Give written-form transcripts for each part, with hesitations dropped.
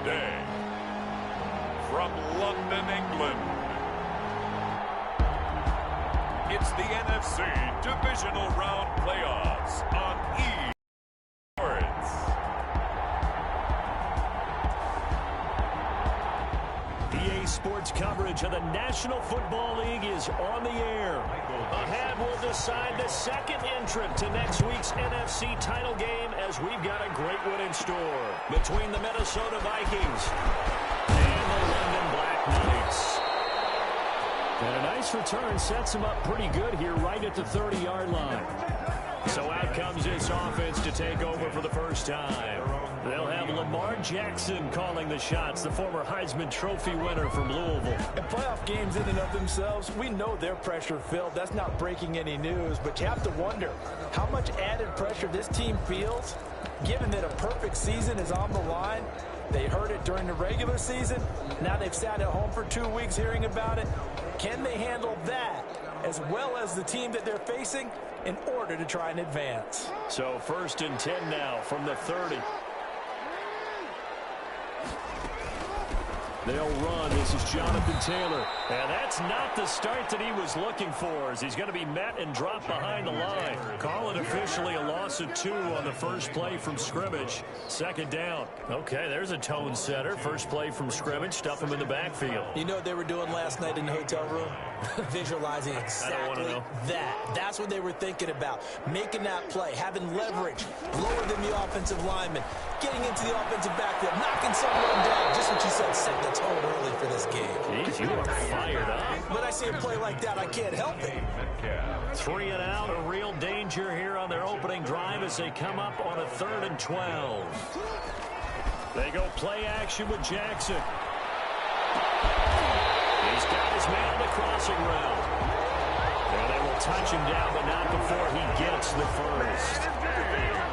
today, from London, England, it's the NFC Divisional Round Playoffs on EA Sports coverage of the National Football League is on the air. Ahead will decide the second entrant to next week's NFC title game, as we've got a great one in store between the Minnesota Vikings and the London Black Knights. And a nice return sets them up pretty good here right at the 30-yard line. So out comes this offense to take over for the first time. They'll have Lamar Jackson calling the shots, the former Heisman Trophy winner from Louisville. And playoff games in and of themselves, we know they're pressure-filled. That's not breaking any news, but you have to wonder how much added pressure this team feels, given that a perfect season is on the line. They heard it during the regular season. Now they've sat at home for 2 weeks hearing about it. Can they handle that as well as the team that they're facing in order to try and advance? So 1st and 10 now from the 30. They'll run. This is Jonathan Taylor. And that's not the start that he was looking for, as he's going to be met and dropped behind the line. Call it officially a loss of 2 on the first play from scrimmage. 2nd down. Okay, there's a tone setter. First play from scrimmage. Stuff him in the backfield. You know what they were doing last night in the hotel room? Visualizing exactly that. That's what they were thinking about. Making that play, having leverage, lower than the offensive lineman, getting into the offensive backfield, knocking someone down. Just what you said, set the tone early for this game. Jeez, you are fired up. When I see a play like that, I can't help it. 3 and out, a real danger here on their opening drive as they come up on a 3rd and 12. They go play action with Jackson. He's got his man on the crossing route. And they will touch him down, but not before he gets the first.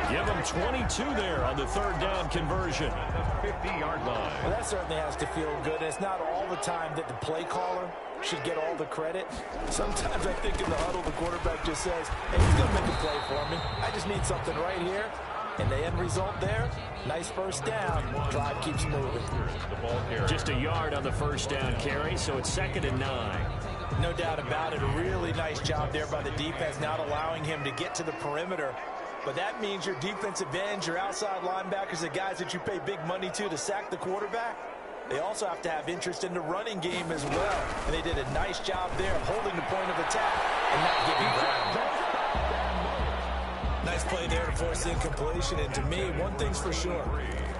Give him 22 there on the 3rd down conversion. 50-yard line. Well, that certainly has to feel good. It's not all the time that the play caller should get all the credit. Sometimes I think in the huddle, the quarterback just says, hey, he's going to make a play for me. I just need something right here. And the end result there, nice first down. Drive keeps moving. Just a yard on the first down carry, so it's 2nd and 9. No doubt about it. A really nice job there by the defense, not allowing him to get to the perimeter. But that means your defensive ends, your outside linebackers, the guys that you pay big money to sack the quarterback, they also have to have interest in the running game as well. And they did a nice job there of holding the point of attack and not giving ground. Nice play there to force the incompletion. And to me, one thing's for sure.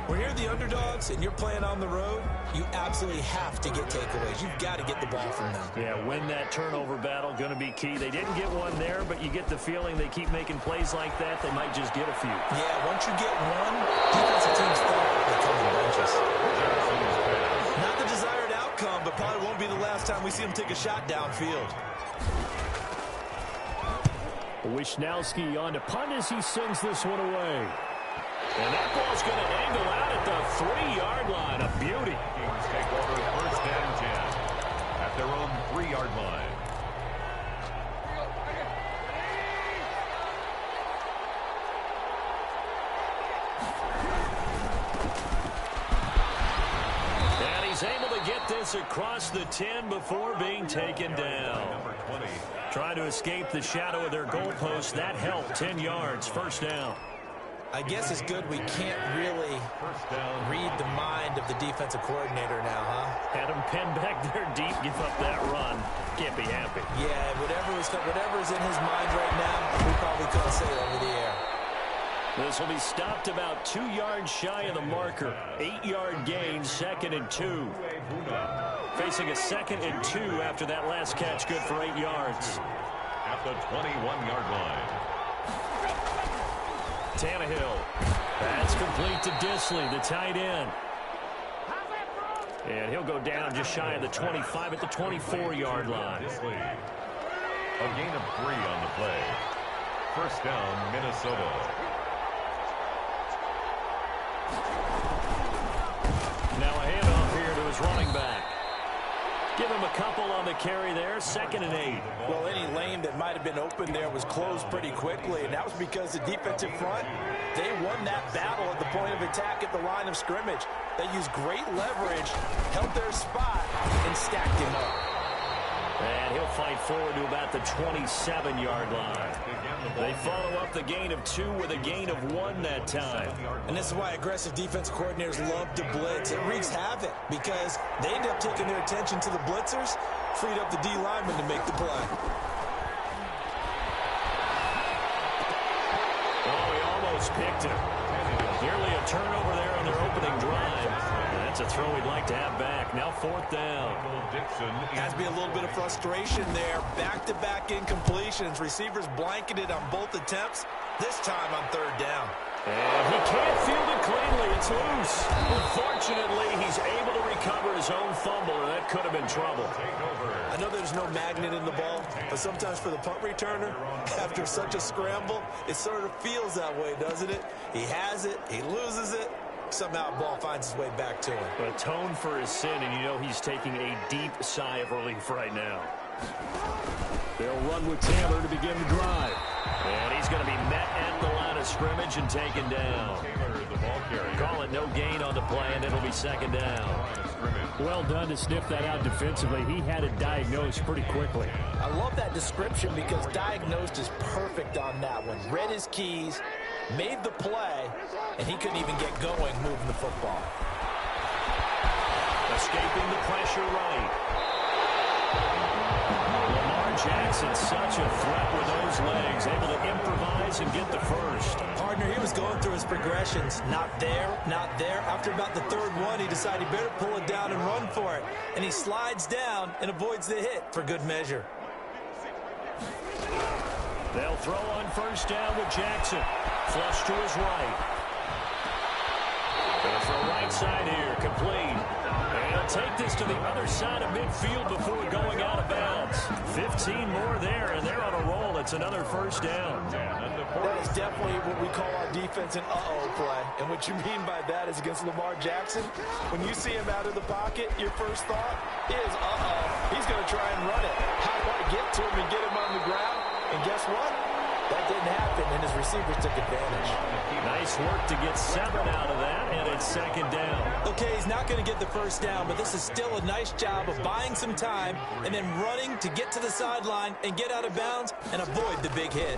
When you're the underdogs and you're playing on the road, you absolutely have to get takeaways. You've got to get the ball from them. Yeah, win that turnover battle, going to be key. They didn't get one there, but you get the feeling they keep making plays like that, they might just get a few. Yeah, once you get one, defensive teams fall. They come in bunches. Not the desired outcome, but probably won't be the last time we see them take a shot downfield. Wisnowski on to punt as he sends this one away. And that ball's going to angle out at the 3-yard line. A beauty. Vikings take over 1st and 10 at their own 3-yard line. And he's able to get this across the 10 before being taken down. Number 20. Trying to escape the shadow of their goalpost. That helped. 10 yards. 1st down. I guess it's good we can't really read the mind of the defensive coordinator now, huh? Had him pinned back there deep, give up that run. Can't be happy. Yeah, whatever's in his mind right now, we probably couldn't say over the air. This will be stopped about 2 yards shy of the marker. 8-yard gain, 2nd and 2. Facing a 2nd and 2 after that last catch, good for 8 yards. At the 21-yard line. Tannehill. That's complete to Disley, the tight end. And he'll go down just shy of the 25 at the 24-yard line. Disley. A gain of 3 on the play. 1st down, Minnesota. Now a handoff here to his running back. Give him a couple on the carry there. 2nd and 8. Well, any lane that might have been open there was closed pretty quickly, and that was because the defensive front, they won that battle at the point of attack at the line of scrimmage. They used great leverage, held their spot, and stacked him up. And he'll fight forward to about the 27-yard line. They follow up the gain of 2 with a gain of 1 that time. And this is why aggressive defense coordinators love to blitz. It wreaks havoc because they end up taking their attention to the blitzers, freed up the D lineman to make the play. Oh, he almost picked him. Nearly a turnover there on their opening drive. That's a throw we'd like to have back. Now 4th down. Has to be a little bit of frustration there. Back-to-back incompletions. Receivers blanketed on both attempts. This time on 3rd down. And he can't field it cleanly. It's loose. Unfortunately, he's able to recover his own fumble, and that could have been trouble. I know there's no magnet in the ball, but sometimes for the punt returner, after such a scramble, it sort of feels that way, doesn't it? He has it, he loses it, somehow the ball finds its way back to him. Atone for his sin, and you know he's taking a deep sigh of relief right now. They'll run with Taylor to begin the drive. And he's going to be met at the line of scrimmage and taken down. Call it no gain on the play, and it'll be 2nd down. Well done to sniff that out defensively. He had it diagnosed pretty quickly. I love that description because diagnosed is perfect on that one. Read his keys, made the play, and he couldn't even get going moving the football. Escaping the pressure right. Jackson's such a threat with those legs, able to improvise and get the first. Partner, he was going through his progressions. Not there, not there. After about the 3rd one, he decided he better pull it down and run for it. And he slides down and avoids the hit for good measure. They'll throw on 1st down with Jackson. Flush to his right. Going to throw right side here, complete. And he'll take this to the other side of midfield before going out of bounds. 15 more there, and they're on a roll. It's another 1st down. That is definitely what we call our defense an uh-oh play. And what you mean by that is against Lamar Jackson, when you see him out of the pocket, your first thought is, uh-oh, he's going to try and run it. How do I get to him and get him on the ground? And guess what? That didn't happen, and his receivers took advantage. Nice work to get 7 out of that, and it's 2nd down. Okay, he's not going to get the 1st down, but this is still a nice job of buying some time and then running to get to the sideline and get out of bounds and avoid the big hit.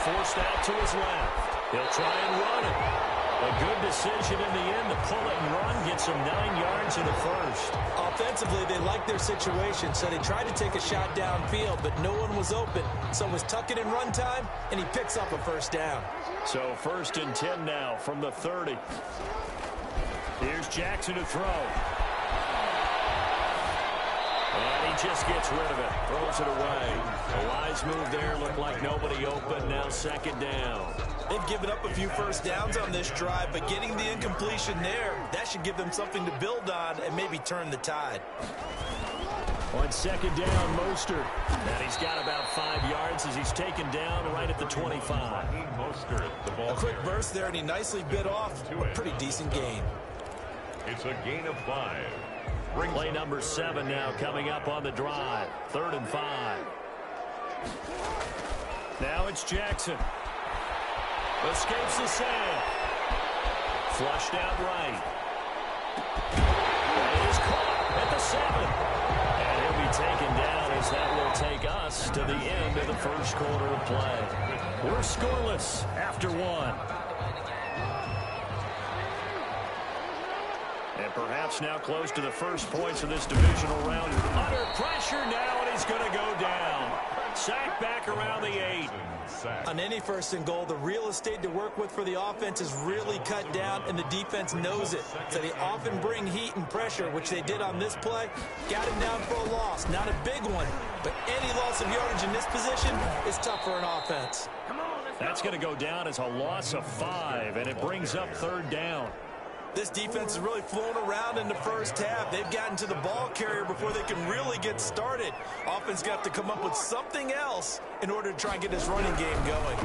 Forced out to his left. He'll try and run it. A good decision in the end to pull it and run, gets him 9 yards in the first. Offensively, they liked their situation, so they tried to take a shot downfield, but no one was open. So it was tuck it in run time, and he picks up a 1st down. So 1st and 10 now from the 30. Here's Jackson to throw. And he just gets rid of it. Throws it away. A wise move there. Looked like nobody open. Now 2nd down. They've given up a few 1st downs on this drive, but getting the incompletion there, that should give them something to build on and maybe turn the tide. On 2nd down, Mostert. And he's got about 5 yards as he's taken down right at the 25. A quick burst there, and he nicely bit off a pretty decent gain. It's a gain of 5. Play number 7 now coming up on the drive. 3rd and 5. Now it's Jackson. Escapes the sand. Flushed out right. And it is caught at the 7. And he'll be taken down as that will take us to the end of the first quarter of play. We're scoreless after 1. And perhaps now close to the first points of this divisional round. Under pressure now, and he's going to go down. Sack back around the 8. On any 1st and goal, the real estate to work with for the offense is really cut down, and the defense knows it. So they often bring heat and pressure, which they did on this play. Got him down for a loss. Not a big one, but any loss of yardage in this position is tough for an offense. That's going to go down as a loss of 5, and it brings up 3rd down. This defense has really flown around in the first half. They've gotten to the ball carrier before they can really get started. Offense got to come up with something else in order to try and get this running game going.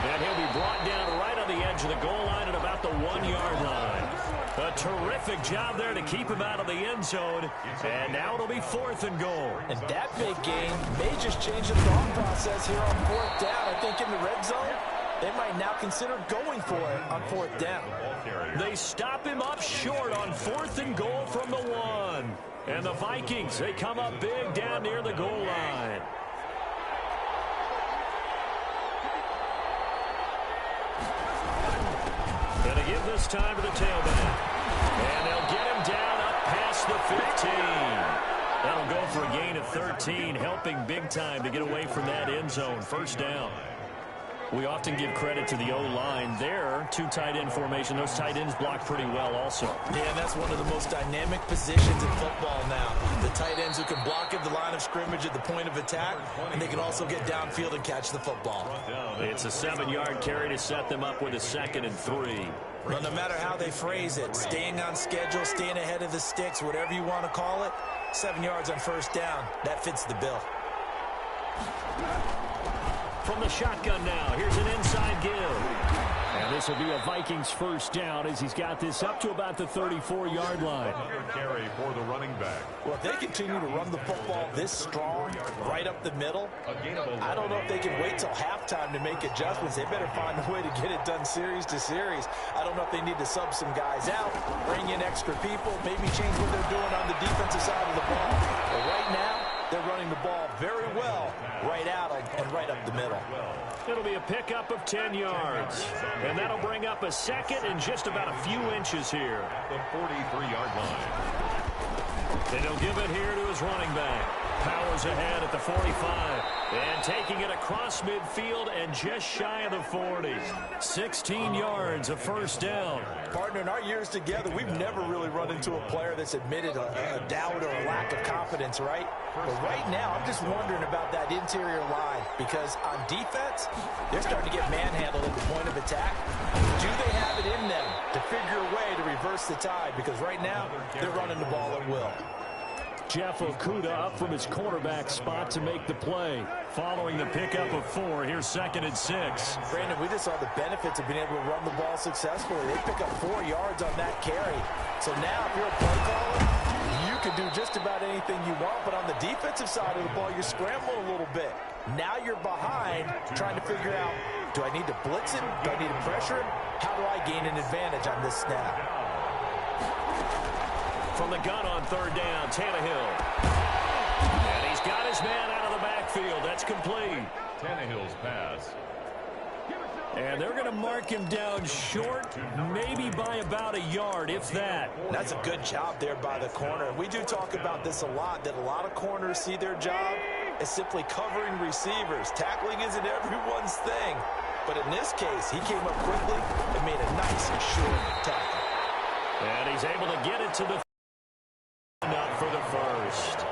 And he'll be brought down right on the edge edge of the goal line at about the 1-yard line. A terrific job there to keep him out of the end zone. And now it'll be 4th and goal. And that big gain may just change the thought process here on 4th down. I think in the red zone, they might now consider going for it on 4th down. They stop him up short on 4th and goal from the 1. And the Vikings, they come up big down near the goal line. Going to give this time to the tailback. And they'll get him down up past the 15. That'll go for a gain of 13, helping big time to get away from that end zone. 1st down. We often give credit to the O-line there. 2 tight end formation. Those tight ends block pretty well also. Yeah, and that's one of the most dynamic positions in football now. The tight ends who can block at the line of scrimmage at the point of attack, and they can also get downfield and catch the football. It's a 7-yard carry to set them up with a 2nd and 3. Well, no matter how they phrase it, staying on schedule, staying ahead of the sticks, whatever you want to call it, 7 yards on 1st down, that fits the bill. From the shotgun now, here's an inside give. And this will be a Vikings 1st down as he's got this up to about the 34-yard line. Another carry for the running back. Well, if they continue to run the football this strong, right up the middle, I don't know if they can wait till halftime to make adjustments. They better find a way to get it done series to series. I don't know if they need to sub some guys out, bring in extra people, maybe change what they're doing on the defensive side of the ball. But right now, they're running the ball very well right out and right up the middle. It'll be a pickup of 10 yards. And that'll bring up a 2nd and just about a few inches here. The 43-yard line. And he'll give it here to his running back. Powers ahead at the 45. And taking it across midfield and just shy of the 40. 16 yards, a 1st down. Partner, in our years together, we've never really run into a player that's admitted a doubt or a lack of confidence, right? But right now, I'm just wondering about that interior line because on defense, they're starting to get manhandled at the point of attack. Do they have it in them to figure a way to reverse the tide? Because right now, they're running the ball at will. Jeff Okudah up from his cornerback spot to make the play. Following the pickup of 4, here's 2nd and 6. Brandon, we just saw the benefits of being able to run the ball successfully. They pick up 4 yards on that carry. So now, if you're a play caller, you can do just about anything you want. But on the defensive side of the ball, you're scrambling a little bit. Now you're behind, trying to figure out, do I need to blitz him? Do I need to pressure him? How do I gain an advantage on this snap? From the gun on 3rd down, Tannehill. And he's got his man out of the backfield. That's complete. Tannehill's pass. And they're going to mark him down short, maybe by about a yard, if that. That's a good job there by the corner. We do talk about this a lot, that a lot of corners see their job as simply covering receivers. Tackling isn't everyone's thing. But in this case, he came up quickly and made a nice, short tackle. And he's able to get it to the up for the 1st.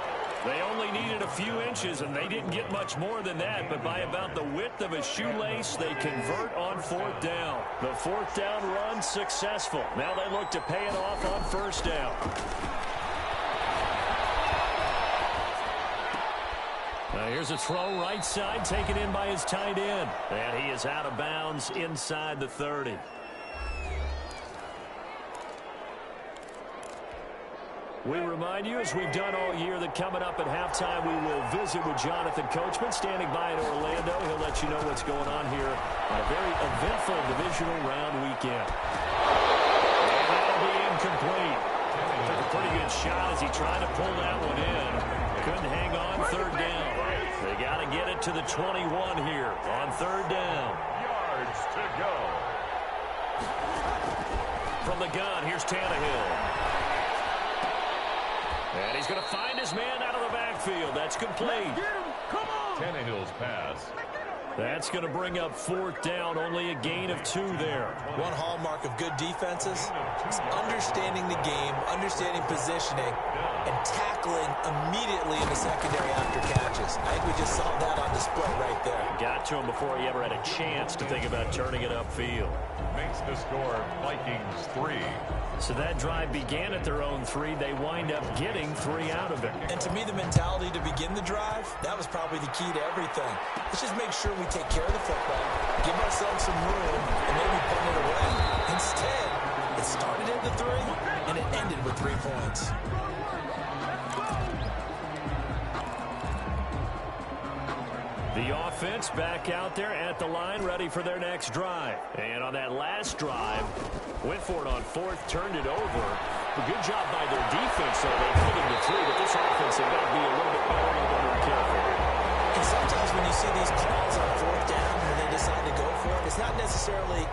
They only needed a few inches, and they didn't get much more than that, but by about the width of a shoelace, they convert on 4th down. The 4th down run successful. Now they look to pay it off on 1st down. Now here's a throw right side, taken in by his tight end. And he is out of bounds inside the 30. We remind you, as we've done all year, that coming up at halftime, we will visit with Jonathan Coachman, standing by in Orlando. He'll let you know what's going on here on a very eventful divisional round weekend. And that'll be incomplete. Took a pretty good shot as he tried to pull that one in. Couldn't hang on 3rd down. They got to get it to the 21 here on 3rd down. Yards to go. From the gun, here's Tannehill. And he's going to find his man out of the backfield. That's complete. Tannehill's pass. That's going to bring up 4th down. Only a gain of 2 there. One hallmark of good defenses is understanding the game, understanding positioning, and tackling immediately in the secondary after catches. I think we just saw that on display right there. Got to him before he ever had a chance to think about turning it upfield. Makes the score Vikings 3. So that drive began at their own 3. They wind up getting 3 out of it. And to me, the mentality to begin the drive, that was probably the key to everything. Let's just make sure we take care of the football, give ourselves some room, and maybe punt it away. the three, and it ended with 3 points. The offense back out there at the line, ready for their next drive. And on that last drive, went for it on fourth, turned it over. A good job by their defense, though. They held him to 3, but this offense has got to be a little bit better and a little careful. And sometimes when you see these calls on fourth down when they decide to go for it, it's not necessarily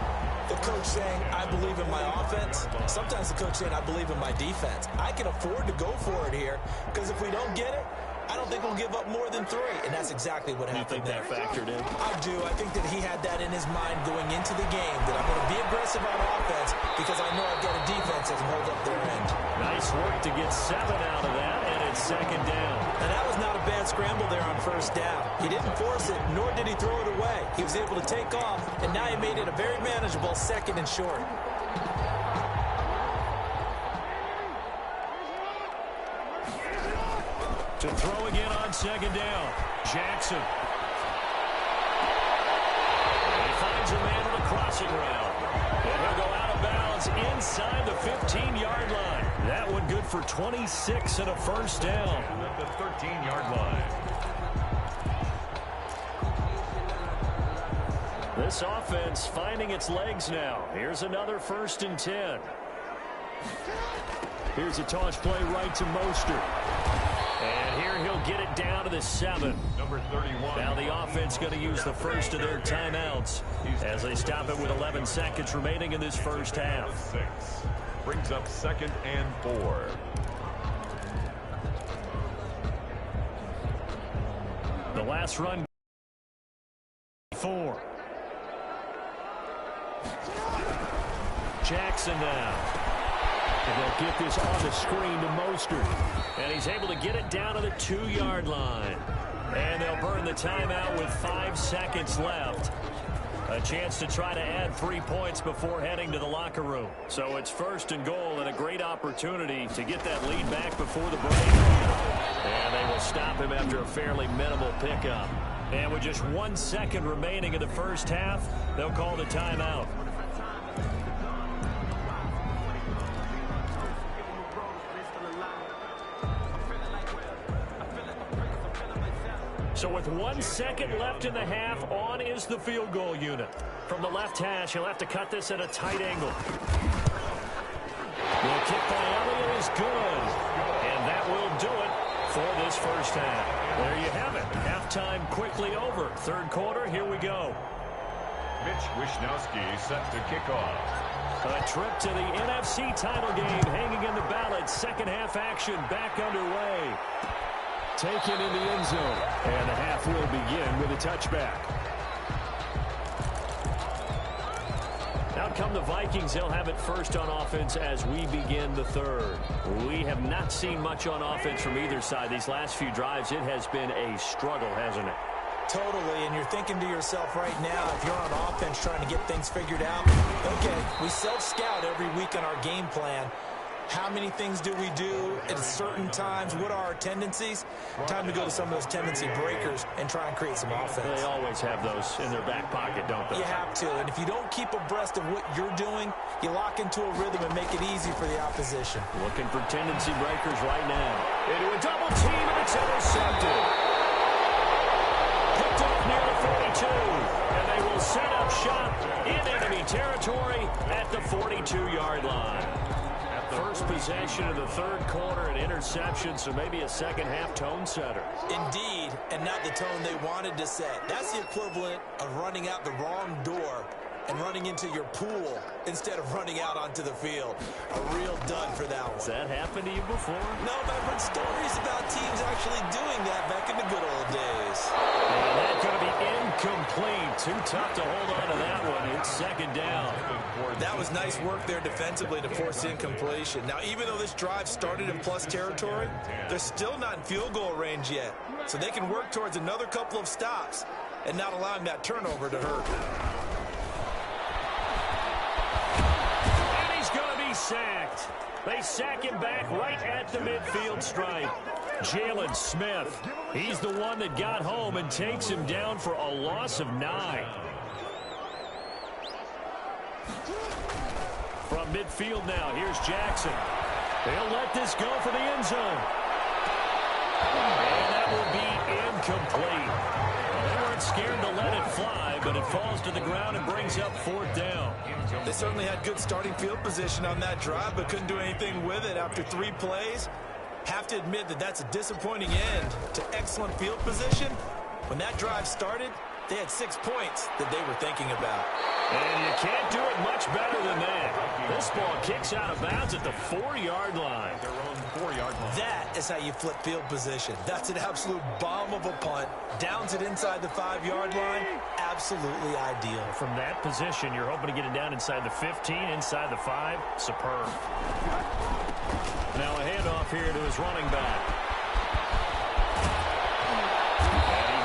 the coach saying, I believe in my offense. Sometimes the coach saying, I believe in my defense. I can afford to go for it here because if we don't get it, I don't think we'll give up more than 3, and that's exactly what happened there. You think that factored in? I do. I think that he had that in his mind going into the game, that I'm going to be aggressive on offense because I know I've got a defense that can hold up their end. Nice work to get 7 out of that, and it's second down. And that was not a bad scramble there on first down. He didn't force it, nor did he throw it away. He was able to take off, and now he made it a very manageable 2nd and short. To throw again on second down. Jackson. He finds a man on a crossing route. And he'll go out of bounds inside the 15-yard line. That one good for 26 and a first down. At the 13-yard line. This offense finding its legs now. Here's another 1st and 10. Here's a toss play right to Mostert. And here he'll get it down to the 7. Number 31. Now the offense going to use the first of their timeouts as they stop it with 11 seconds remaining in this first half. 6. Brings up 2nd and 4. The last run. 4. Jackson now. And they'll get this on the screen to Mostert. And he's able to get it down to the 2-yard line. And they'll burn the timeout with 5 seconds left. A chance to try to add 3 points before heading to the locker room. So it's 1st and goal and a great opportunity to get that lead back before the break. And they will stop him after a fairly minimal pickup. And with just 1 second remaining in the first half, they'll call the timeout. So with 1 second left in the half, on is the field goal unit. From the left hash, he'll have to cut this at a tight angle. The kick by Elliott is good. And that will do it for this first half. There you have it. Halftime quickly over. 3rd quarter, here we go. Mitch Wishnowsky set to kick off. A trip to the NFC title game hanging in the balance. Second half action back underway. Taken in the end zone. And the half will begin with a touchback. Out come the Vikings. They'll have it first on offense as we begin the 3rd. We have not seen much on offense from either side. These last few drives, it has been a struggle, hasn't it? Totally, and you're thinking to yourself right now, if you're on offense trying to get things figured out, okay, we self-scout every week on our game plan. How many things do we do at certain times? What are our tendencies? Time to go to some of those tendency breakers and try and create some offense. They always have those in their back pocket, don't they? You have to, and if you don't keep abreast of what you're doing, you lock into a rhythm and make it easy for the opposition. Looking for tendency breakers right now. Into a double team, and it's intercepted. Picked up near the 42, and they will set up shop in enemy territory at the 42-yard line. First possession of the 3rd quarter, an interception, so maybe a second half tone setter. Indeed, and not the tone they wanted to set. That's the equivalent of running out the wrong door and running into your pool instead of running out onto the field. A real dud for that one. Has that happened to you before? No, but I've heard stories about teams actually doing that back in the good old days. And that's going to be incomplete. Too tough to hold on to that one. It's 2nd down. That was nice work there defensively to force incompletion. Now, even though this drive started in plus territory, they're still not in field goal range yet. So they can work towards another couple of stops and not allowing that turnover to hurt. And he's going to be sacked. They sack him back right at the midfield stripe. Jalen Smith, he's the one that got home and takes him down for a loss of 9. From midfield now, here's Jackson. They'll let this go for the end zone. And that will be incomplete. They weren't scared to let it fly, but it falls to the ground and brings up fourth down. They certainly had good starting field position on that drive, but couldn't do anything with it after 3 plays. Have to admit that that's a disappointing end to excellent field position. When that drive started, they had 6 points that they were thinking about. And you can't do it much better than that. This ball kicks out of bounds at the 4-yard line. Their own 4-yard line. That is how you flip field position. That's an absolute bomb of a punt. Downs it inside the 5-yard line. Absolutely ideal. From that position, you're hoping to get it down inside the 15, inside the 5. Superb. Now a handoff here to his running back.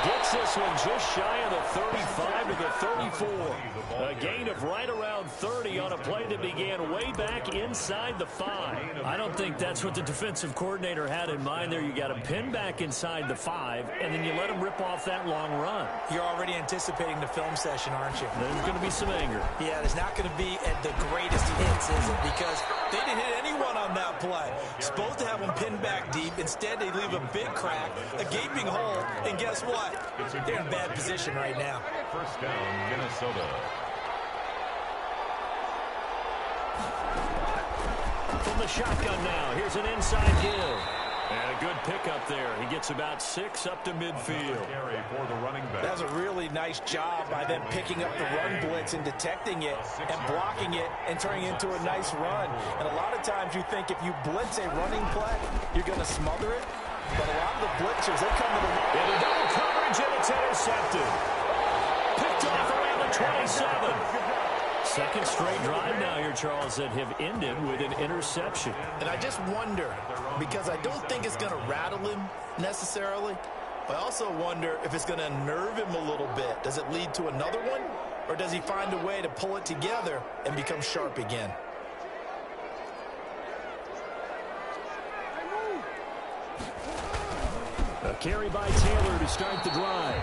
Gets this one just shy of the 35 to the 34. A gain of right around 30 on a play that began way back inside the 5. I don't think that's what the defensive coordinator had in mind there. You got him pinned back inside the 5, and then you let him rip off that long run. You're already anticipating the film session, aren't you? There's going to be some anger. Yeah, there's not going to be at the greatest hits, is it? Because they didn't hit anyone on that play. Supposed to have them pinned back deep. Instead, they leave a big crack, a gaping hole, and guess what? They're in bad position right now. First down, Minnesota. From the shotgun now, here's an inside give. And a good pickup there. He gets about 6 up to midfield. Carry for the running back. That was a really nice job by them picking up the run blitz and detecting it and blocking it and turning it into a nice run. And a lot of times you think if you blitz a running play, you're going to smother it. But a lot of the blitzers, they come to the... And a double coverage, and it's intercepted. Picked off around the 27. Second straight drive now here, Charles, that have ended with an interception. And I just wonder, because I don't think it's going to rattle him necessarily, but I also wonder if it's going to unnerve him a little bit. Does it lead to another one? Or does he find a way to pull it together and become sharp again? A carry by Taylor to start the drive.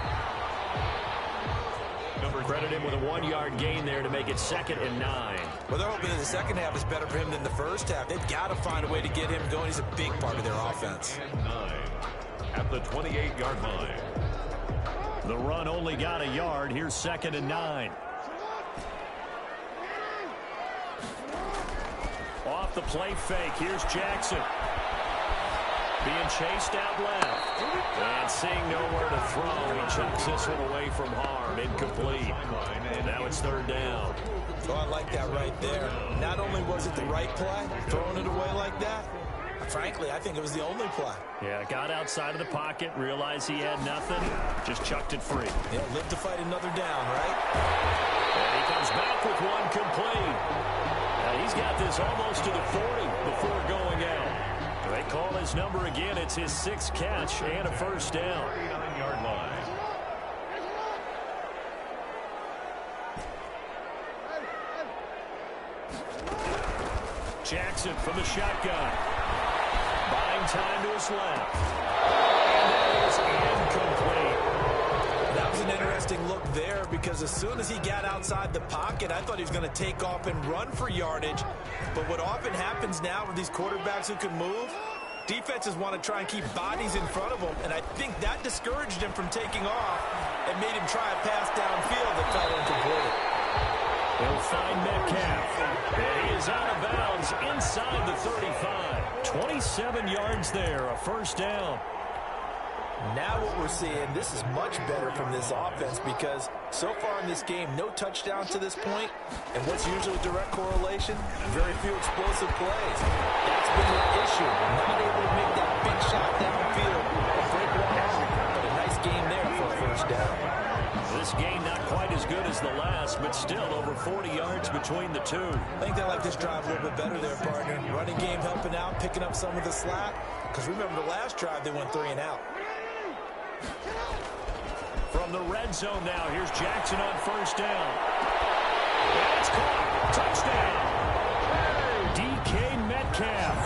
Credit him with a 1-yard gain there to make it 2nd and 9. Well, they're hoping that the second half is better for him than the first half. They've got to find a way to get him going. He's a big part of their offense. 9 at the 28-yard line. The run only got a yard. Here's 2nd and 9. Off the play fake. Here's Jackson. Being chased out left. And seeing nowhere to throw, he chucks this one away from harm. Incomplete. And now it's 3rd down. Oh, I like that right there. Not only was it the right play, throwing it away like that, frankly, I think it was the only play. Yeah, got outside of the pocket, realized he had nothing, just chucked it free. Yeah, live to fight another down, right? And he comes back with one complete. He's got this almost to the 40 before going out. They call his number again. It's his 6th catch and a 1st down. 39-yard line. Jackson from the shotgun. Buying time to his left. And that is incomplete. That was an interesting look there because as soon as he got outside the pocket, I thought he was going to take off and run for yardage. But what often happens now with these quarterbacks who can move, defenses want to try and keep bodies in front of them, and I think that discouraged him from taking off and made him try a pass downfield that fell incomplete. They'll find Metcalf. And he is out of bounds inside the 35. 27 yards there, a 1st down. Now what we're seeing, this is much better from this offense because so far in this game, no touchdown to this point, and what's usually a direct correlation, very few explosive plays. That's been the issue. Not able to make that big shot downfield or break one off, but a nice game there for a 1st down. This game not quite as good as the last, but still over 40 yards between the two. I think they like this drive a little bit better there, partner. Running game helping out, picking up some of the slack, because remember the last drive, they went 3 and out. From the red zone now, here's Jackson on 1st down. And it's caught. Touchdown. DK Metcalf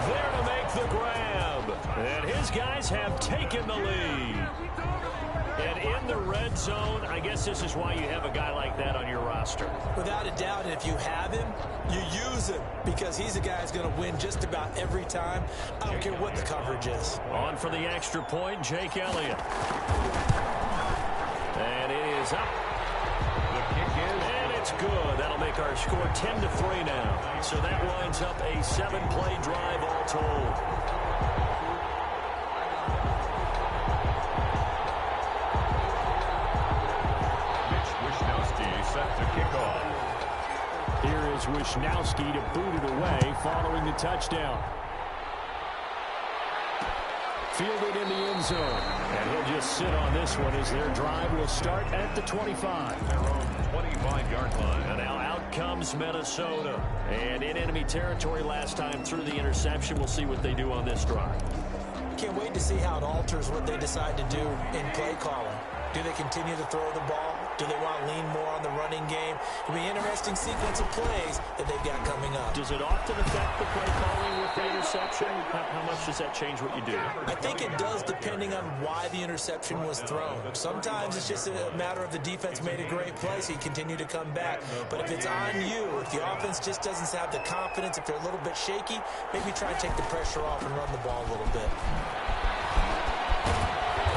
there to make the grab. And his guys have taken the lead. And in the red zone, I guess this is why you have a guy like that on your roster. Without a doubt, and if you have him, you use him because he's a guy who's going to win just about every time. I don't care what the coverage is. On for the extra point, Jake Elliott. And it is up. The kick is. And it's good. That'll make our score 10-3 now. So that winds up a 7-play drive all told. Set to kick off. Here is Wisnowski to boot it away following the touchdown. Fielded in the end zone. And he'll just sit on this one as their drive will start at the 25. Their own 25-yard line. And now out comes Minnesota. And in enemy territory last time through the interception. We'll see what they do on this drive. Can't wait to see how it alters what they decide to do in play calling. Do they continue to throw the ball? Do they want to lean more on the running game? It'll be an interesting sequence of plays that they've got coming up. Does it often affect the play calling with the interception? How much does that change what you do? I think it does depending on why the interception was thrown. Sometimes it's just a matter of the defense made a great play, so you continue to come back. But if it's on you, if the offense just doesn't have the confidence, if they're a little bit shaky, maybe try and take the pressure off and run the ball a little bit.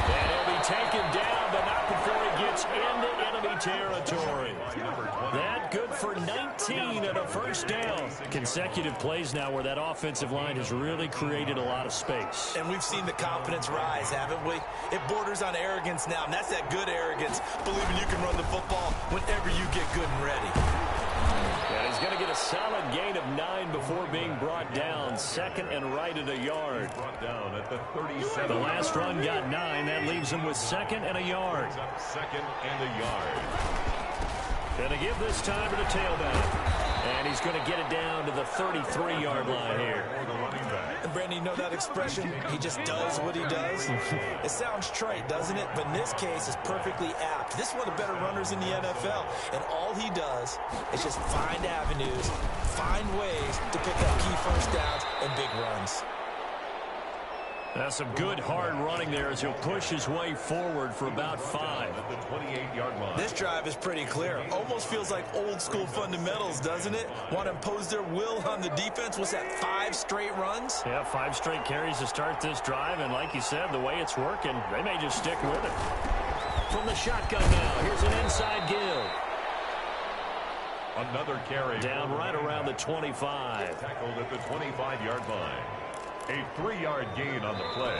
And he'll be taken down, but not before he gets into enemy territory. That good for 19 and a first down. Consecutive plays now where that offensive line has really created a lot of space. And we've seen the confidence rise, haven't we? It borders on arrogance now, and that's that good arrogance, believing you can run the football whenever you get good and ready. And he's going to get a solid gain of 9 before being brought down. Second and right at a yard. Brought down at the 37. The last run got 9. That leaves him with second and a yard. Second and a yard. Going to give this time to the tailback. And he's going to get it down to the 33-yard line here. And Brandon, you know that expression? He just does what he does. It sounds trite, doesn't it? But in this case, it's perfectly apt. This is one of the better runners in the NFL. And all he does is just find avenues, find ways to pick up key first downs and big runs. That's some good hard running there as he'll push his way forward for about 5. At the 28-yard line. This drive is pretty clear. Almost feels like old school fundamentals, doesn't it? Want to impose their will on the defense? What's that, 5 straight runs? Yeah, 5 straight carries to start this drive. And like you said, the way it's working, they may just stick with it. From the shotgun now, here's an inside give. Another carry. Down right around the 25. Tackled at the 25-yard line. A 3-yard gain on the play.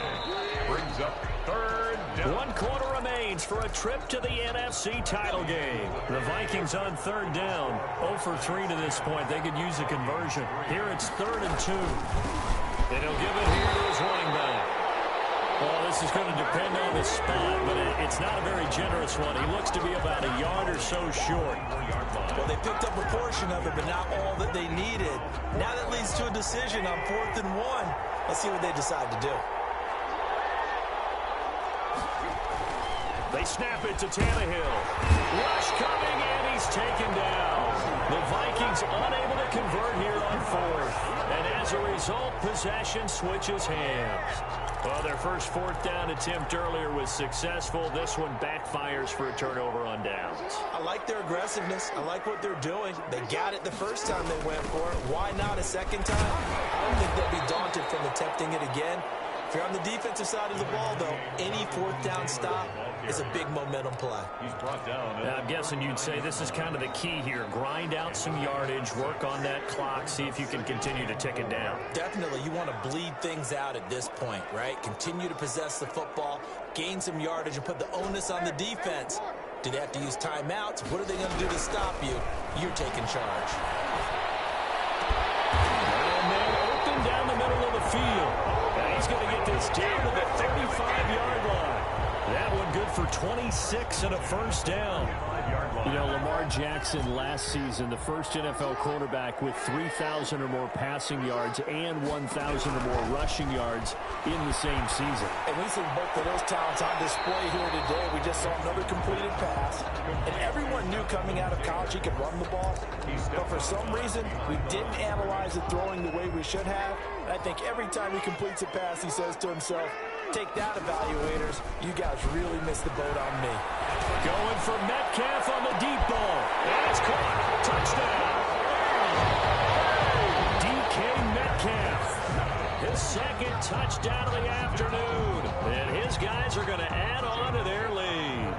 Brings up third down. 1 quarter remains for a trip to the NFC title game. The Vikings on third down. 0 for 3 to this point. They could use a conversion. Here it's 3rd and 2. And he'll give it here to his running back. Well, this is going to depend on the spot, but it's not a very generous one. He looks to be about a yard or so short. Well, they picked up a portion of it, but not all that they needed. Now that leads to a decision on 4th and 1. Let's see what they decide to do. They snap it to Tannehill. Rush coming, and he's taken down. The Vikings unable to convert here on 4th. And as a result, possession switches hands. Well, their first 4th down attempt earlier was successful. This one backfires for a turnover on downs. I like their aggressiveness. I like what they're doing. They got it the first time they went for it. Why not a second time? I don't think they'll be daunted from attempting it again. If you're on the defensive side of the ball, though, any 4th down stop is a big momentum play. He's brought down. I'm guessing you'd say this is kind of the key here. Grind out some yardage, work on that clock, see if you can continue to tick it down. Definitely, you want to bleed things out at this point, right? Continue to possess the football, gain some yardage, and put the onus on the defense. Do they have to use timeouts? What are they going to do to stop you? You're taking charge. And then open down the middle of the field. And he's going to get this down to the 35-yard line. That one good for 26 and a first down. You know, Lamar Jackson last season, the first NFL quarterback with 3,000 or more passing yards and 1,000 or more rushing yards in the same season. And we see both of those talents on display here today. We just saw another completed pass. And everyone knew coming out of college he could run the ball. But for some reason, we didn't analyze the throwing the way we should have. And I think every time he completes a pass, he says to himself, take that, evaluators. You guys really missed the boat on me. Going for Metcalf on the deep ball. And it's caught. Touchdown. DK Metcalf. His second touchdown of the afternoon. And his guys are going to add on to their lead.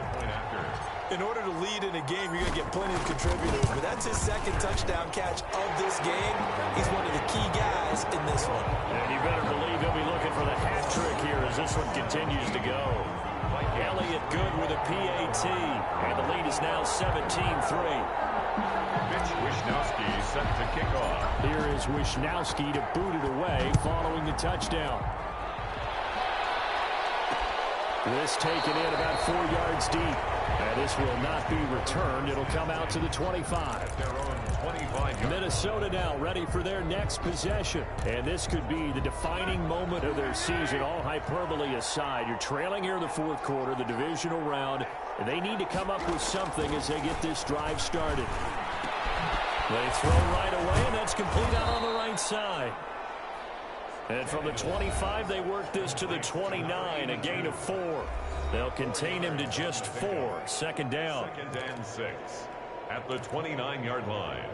In order to lead in a game, you're going to get plenty of contributors. But that's his second touchdown catch of this game. He's one of the key guys in this one. And you better believe he'll be looking for the hat trick here as this one continues to go. Elliott good with a PAT. And the lead is now 17-3. Mitch Wishnowski set to kick off. Here is Wishnowski to boot it away following the touchdown. This taken in about 4 yards deep. And this will not be returned. It'll come out to the 25. Their own 25. Minnesota now ready for their next possession. And this could be the defining moment of their season, all hyperbole aside. You're trailing here in the fourth quarter, the divisional round. And they need to come up with something as they get this drive started. They throw right away, and that's complete out on the right side. And from the 25, they work this to the 29, a gain of 4. They'll contain him to just 4. Second down. 2nd and 6 at the 29-yard line.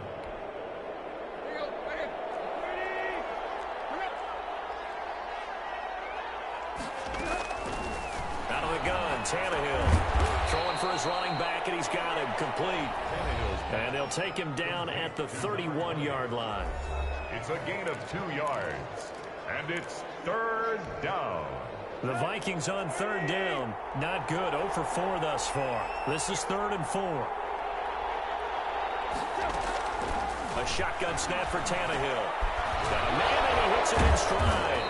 Out of the gun, Tannehill. Throwing for his running back, and he's got him complete. And they'll take him down at the 31-yard line. It's a gain of 2 yards. And it's 3rd down. The Vikings on 3rd down. Not good. 0 for 4 thus far. This is 3rd and 4. A shotgun snap for Tannehill. Got a man, and he hits it in stride.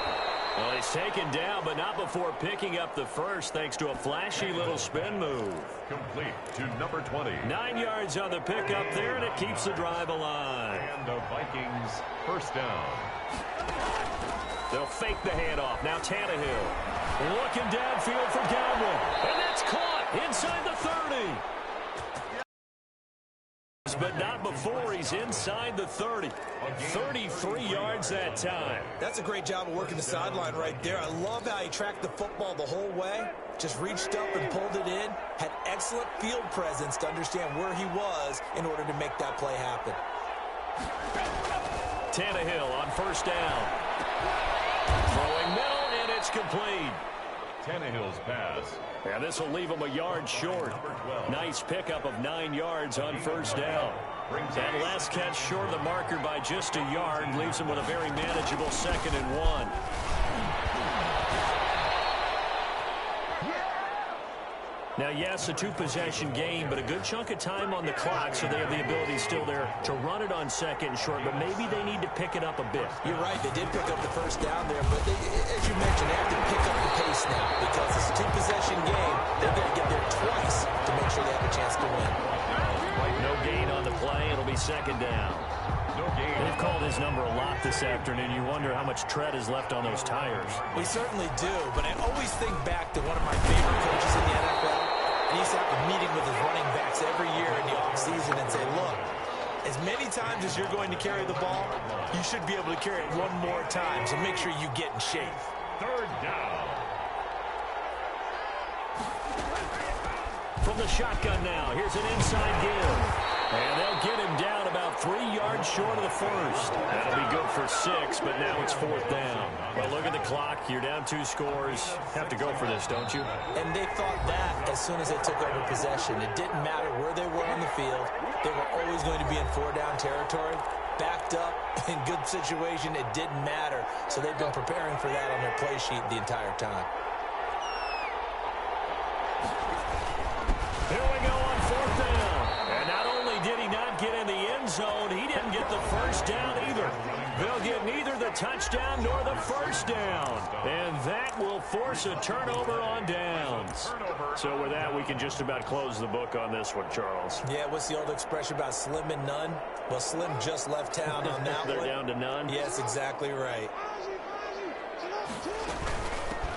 Well, he's taken down, but not before picking up the first, thanks to a flashy little spin move. Complete to number 20. 9 yards on the pickup there, and it keeps the drive alive. And the Vikings first down. They'll fake the handoff. Now Tannehill looking downfield for Gamble. And that's caught inside the 30. But not before he's inside the 30. 33 yards that time. That's a great job of working the sideline right there. I love how he tracked the football the whole way. Just reached up and pulled it in. Had excellent field presence to understand where he was in order to make that play happen. Tannehill on first down. Throwing middle, and it's complete. Tannehill's pass. And this will leave him a yard short. Nice pickup of 9 yards on first down. That last catch short of the marker by just a yard leaves him with a very manageable 2nd and 1. Now, yes, a 2-possession game, but a good chunk of time on the clock, so they have the ability still there to run it on 2nd and short, but maybe they need to pick it up a bit. You're right, they did pick up the first down there, but as you mentioned, they have to pick up the pace now because it's a 2-possession game. They're going to get there twice to make sure they have a chance to win. No gain on the play. It'll be 2nd down. No gain. They've called his number a lot this afternoon. You wonder how much tread is left on those tires. We certainly do, but I always think back to one of my favorite coaches in the NFL. And he used to have a meeting with his running backs every year in the offseason and say, look, as many times as you're going to carry the ball, you should be able to carry it one more time, so make sure you get in shape. 3rd down. From the shotgun now, here's an inside give. And they'll get him down about 3 yards short of the first. That'll be good for 6, but now it's 4th down. Well, look at the clock. You're down 2 scores. Have to go for this, don't you? And they thought that as soon as they took over possession. It didn't matter where they were on the field. They were always going to be in 4-down territory. Backed up, in good situation, it didn't matter. So they've been preparing for that on their play sheet the entire time. Here we go on 4th down. And not only did he not get in the end zone, he didn't get the first down either. They'll get neither the touchdown nor the first down. And that will force a turnover on downs. So with that, we can just about close the book on this one, Charles. Yeah, what's the old expression about slim and none? Well, Slim just left town on that They're one. down to none? Yes, exactly right.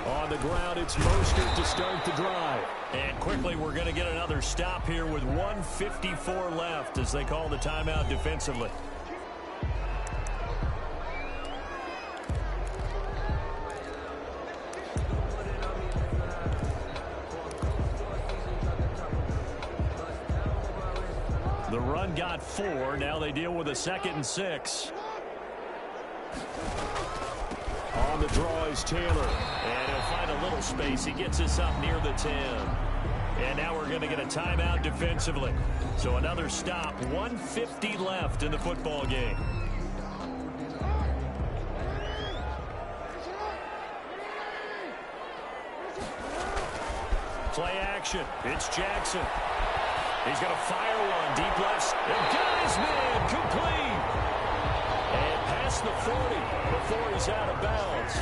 On the ground, it's Mostert to start the drive. And quickly, we're going to get another stop here with 1:54 left as they call the timeout defensively. The run got 4. Now they deal with a 2nd and 6. On the draw is Taylor. And he'll find a little space. He gets us up near the 10. And now we're going to get a timeout defensively. So another stop. 1:50 left in the football game. Play action. It's Jackson. He's going to fire one deep left. And got his man complete. And past the 40 before he's out of bounds.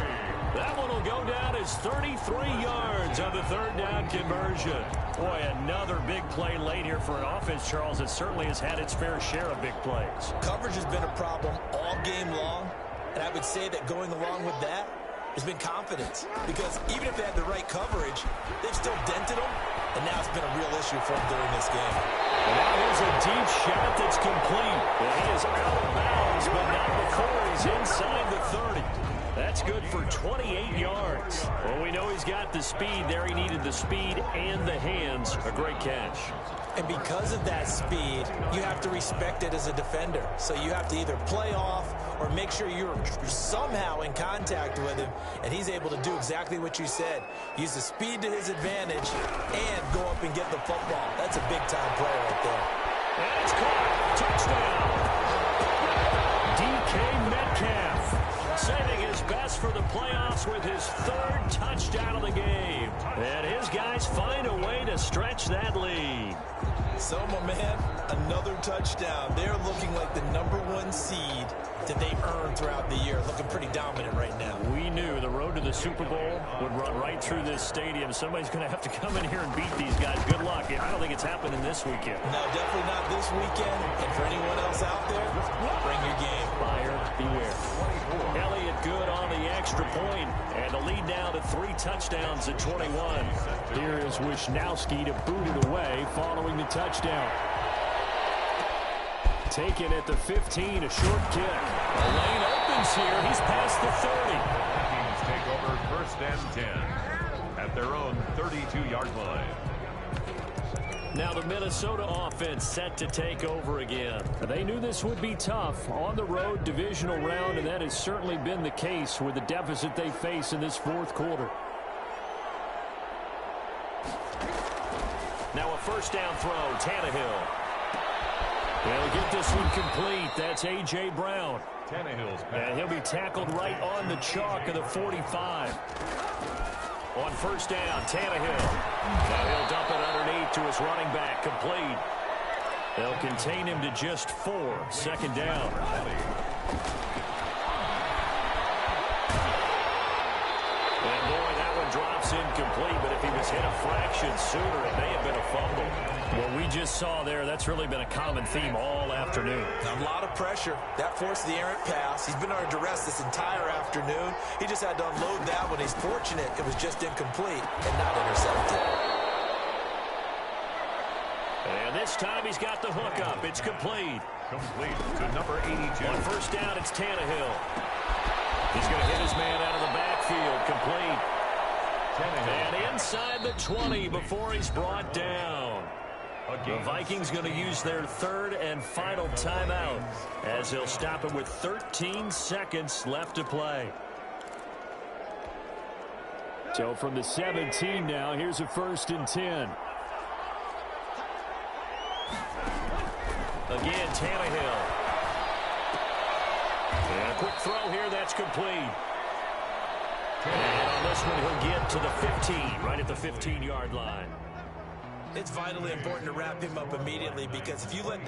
That one will go down as 33 yards on the 3rd down conversion. Boy, another big play late here for an offense, Charles, that certainly has had its fair share of big plays. Coverage has been a problem all game long, and I would say that going along with that has been confidence. Because even if they had the right coverage, they've still dented them, and now it's been a real issue for them during this game. And now here's a deep shot that's complete. And he is out of bounds, but not before he's inside the 30. That's good for 28 yards. Well, we know he's got the speed there. He needed the speed and the hands. A great catch. And because of that speed, you have to respect it as a defender. So you have to either play off or make sure you're somehow in contact with him, and he's able to do exactly what you said. Use the speed to his advantage and go up and get the football. That's a big-time play right there. And it's caught. Touchdown. DK Metcalf saving his best for the playoffs with his 3rd touchdown of the game. And his guys find a way to stretch that lead. So, my man, another touchdown. They're looking like the #1 seed that they earned throughout the year. Looking pretty dominant right now. We knew the road to the Super Bowl would run right through this stadium. Somebody's going to have to come in here and beat these guys. Good luck. I don't think it's happening this weekend. No, definitely not this weekend. And for anyone else out there, bring your game. Buyer beware. Elliott good on the extra point, and the lead now to 3 touchdowns at 21. Here is Wisnowski to boot it away following the touchdown. Taken at the 15, a short kick. The lane opens here. He's past the 30. Vikings take over 1st and 10 at their own 32-yard line. Now the Minnesota offense set to take over again. They knew this would be tough on the road divisional round, and that has certainly been the case with the deficit they face in this 4th quarter. Now a 1st down throw, Tannehill. They'll get this one complete. That's A.J. Brown. Tannehill's pass. And he'll be tackled right on the chalk of the 45. On 1st down, Tannehill. Now he'll dump it underneath to his running back, complete. They'll contain him to just 4. 2nd down. And boy, that one drops incomplete, but if he was hit a fraction sooner, it may have been a fumble. What we just saw there, that's really been a common theme all afternoon. A lot of pressure. That forced the errant pass. He's been under duress this entire afternoon. He just had to unload that one. He's fortunate it was just incomplete and not intercepted. And this time he's got the hook up. It's complete. Complete to number 82. On 1st down, it's Tannehill. He's going to hit his man out of the backfield. Complete. And inside the 20 before he's brought down. The Vikings going to use their 3rd and final timeout as they'll stop it with 13 seconds left to play. So from the 17 now, here's a 1st and 10. Again, Tannehill. And a quick throw here, that's complete. And on this one, he'll get to the 15, right at the 15-yard line. It's vitally important to wrap him up immediately because if you let